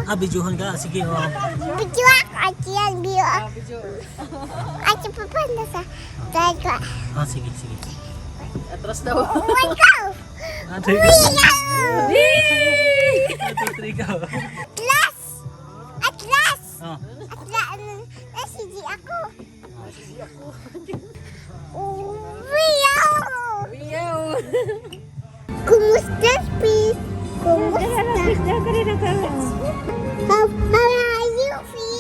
Bidyuhan ka. Sige, oh. Video ako. At yan, video ako. At yung papanda sa dahil ko. Sige. Atras daw. Oh my God! Three, Uy, go. yan! 1, 2, 3, go. Atlas! Atlas! Oh. Atlas! Nasiji ako. Uwiyaw! Uwiyaw! Kumusta, Pete? Kumusta? How are you, Pete?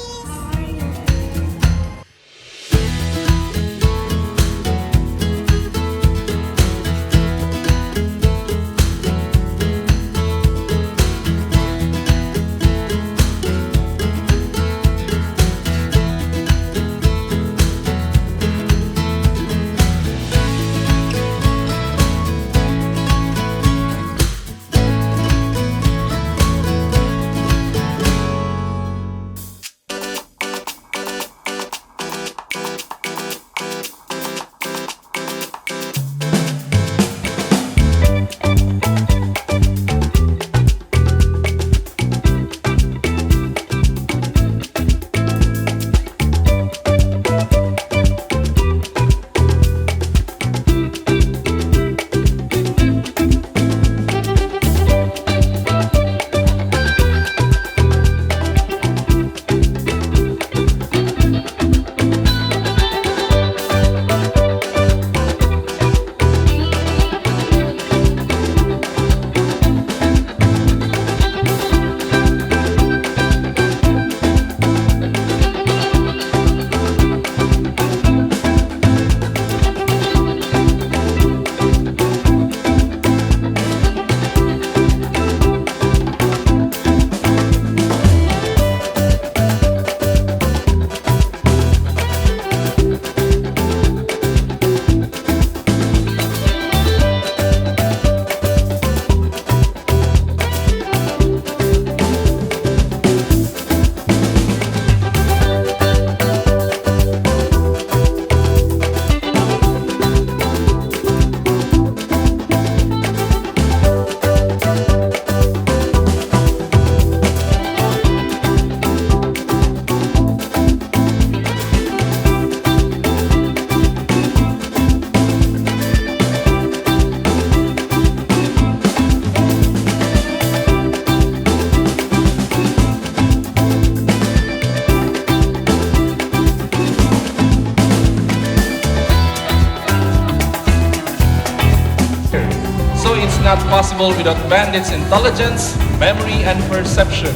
It's not possible without bandits' intelligence, memory, and perception.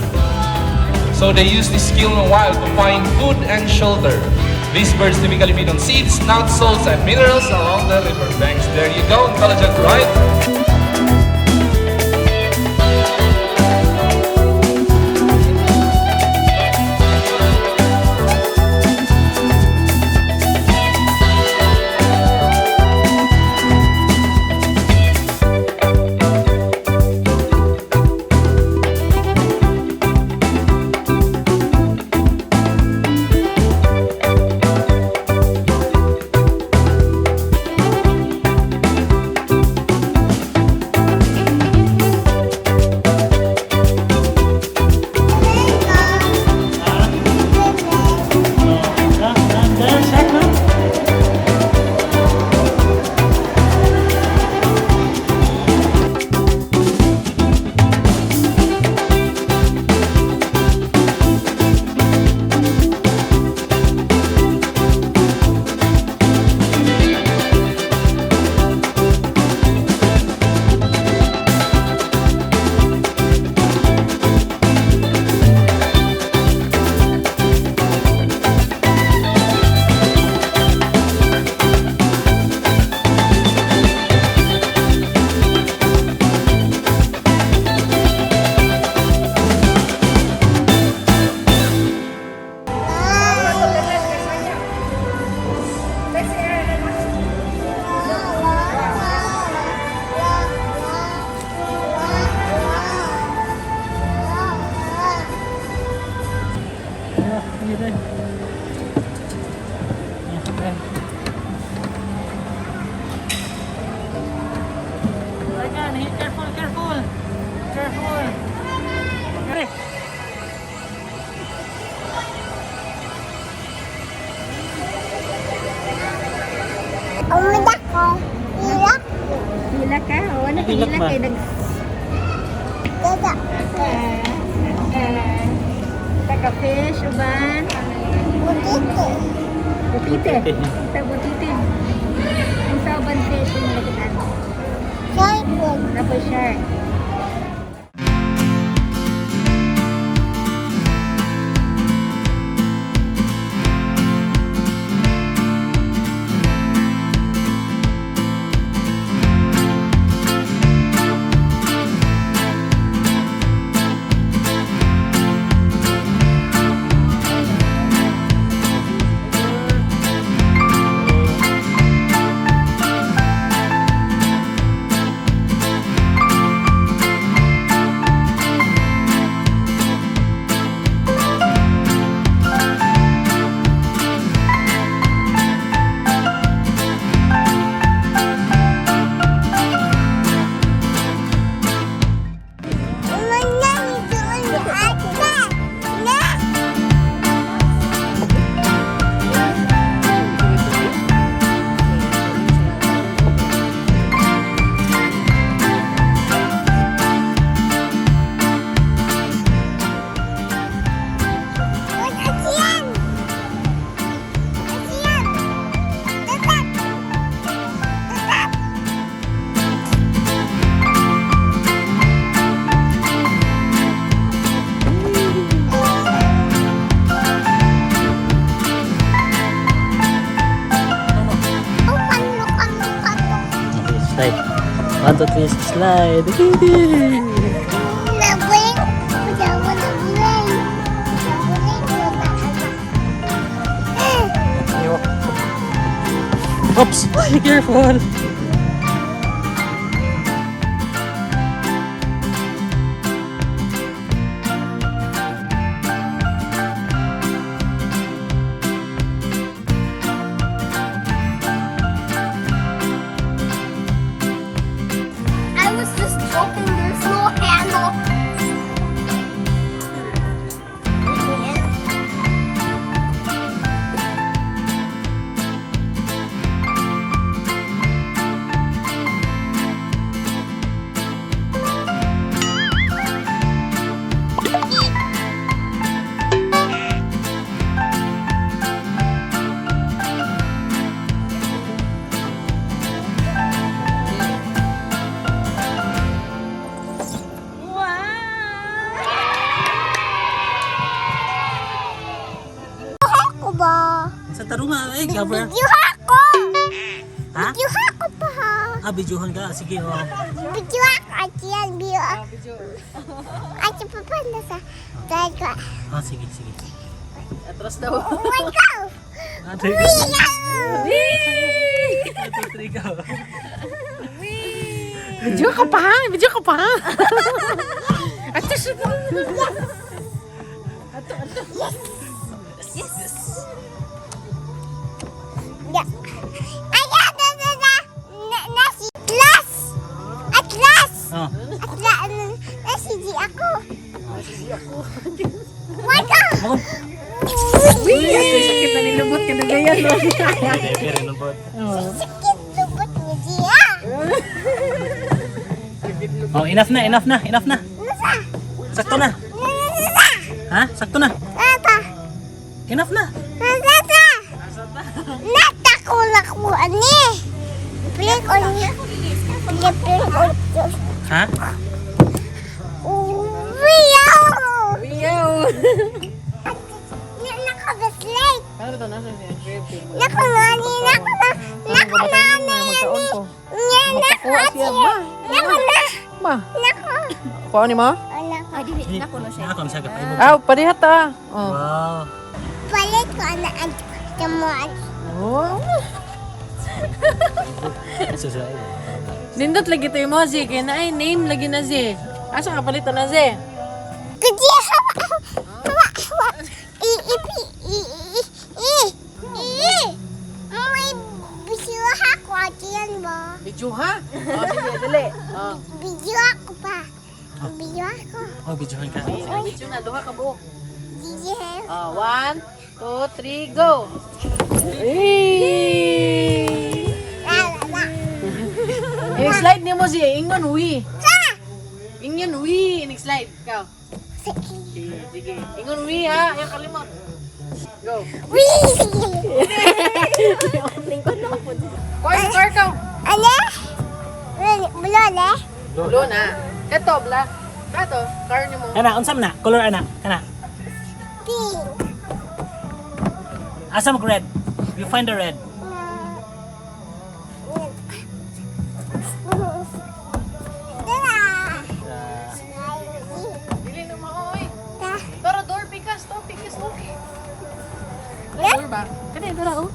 So they use this skill in the wild to find food and shelter. These birds typically feed on seeds, nuts, salts, and minerals along the river banks. There you go, intelligent, right? pa. Dada. Taka-fish, uban. Butiti. Butite. Kita butite. Ang sa uban fish yung nakitaan. Shark. Tapos shark. Slide. 1, 2, 3, slide. Oops! Be careful! I was just joking, there's no handle. Ako ba? Sa tarunga, cover. Video ako! Ha? Video ako pa ha! Videohan ka. Sige, Video ako at yan, video ako. At yung papanda sa daga. sige. Atras daw. Oh my God! 1, 2, 3, go. Video ka pa. Video ka pa. Atras. Yes. Yeah. Ayan, nasi atlas! Atlas! Oh. Nasi di ako. My God! Ako. Sakit na nilubot ka na ganyan. Pero nun po. Sakit lubot mo diya. Oh, enough na. Nasa? Sakto na. Ha? Sakto na. Nata? Enough na. Nata? Nata ko lakbo ani. Plink on niya. Plink on. Ha? Uwiyaw! Uyaw. Nakabaslate. Ano to? Nasa siya? Dripping. Nako nani. Nako nani. Magkaon ko. Nya nako Magkakuha siya, ma. Nako na. Ma. Nako. Kuha ni mo? Nako. Nako na siya. Kapaibog. Ah, padihat ah. Oh. Wow. Palit ko na ang kamuan. Oh. Susunod. Nindot lagi tayo mo, Zi. Kaya na ay name lagi na, Zi. Asa ka palitan na, Zi? Kaya may bisuha ko at yan ba? Video ha? Oh, sige, dali. Oh. Video ako pa. Video ako. Oh, videohan ka. Video na, duha ka buhok. Video. Oh, 1, 2, 3, go! Hey! La la la. Yes. slide ni mo siya. Ingon uwi. Sa! Ingon uwi. Next slide. Ikaw. Sige. Sige. Ingon uwi ha. Ayaw kalimot. Go. Wee! Car ka. Ano? Bulon eh? Ulo na. Ito, bla. Kato, car ni mo. Ana, unsam na? Color ana? Kana. Pink. Asa mo red? You find the red. Dili na maoy. Ta. Pero door pikas to. Pikas to. Door ba? Kani, dara oh.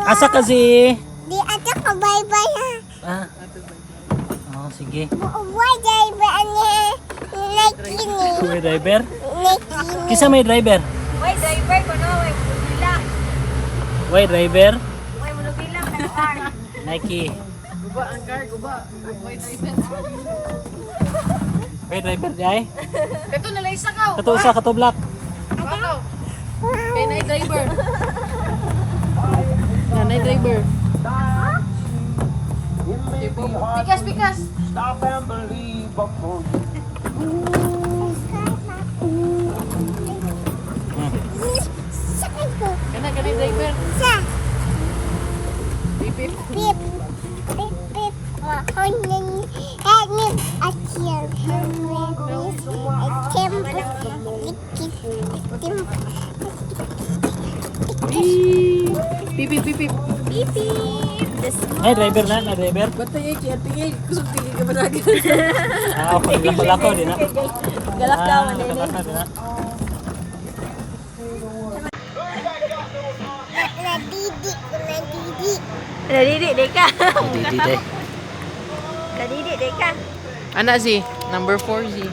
Asa ka si? Di ata ka bye-bye ha. Ah. Oh, sige. Why driver niya? Nakini. May driver? Nakini. Kisa may driver? Why driver ko no? Why bila? Why driver? Why mo bilang na car? Nike. Guba ang car, guba. Why driver? Why driver di ay? Kato na lang isa ka. Kato usa kato black. Kato. Kay na driver. Nanay driver. Pikas, pikas. Sakay ko. Kana driver. Sa. Pip, pip. Pip. Pip, pip. Mahonin. Hanip. Akil. Tim. Likit. Tim. Pip, pip, pip, pip. Beep beep. Ay, driver na driver. Batay, kaya kusog tingin ka ba na agad? Ah, okay lang pala ko din na. Galak ka man din. Galak na. Nadidi ko nadidi. Nadidi deh ka. Didi day. Nadidi deh ka. Ana si, number 4 si.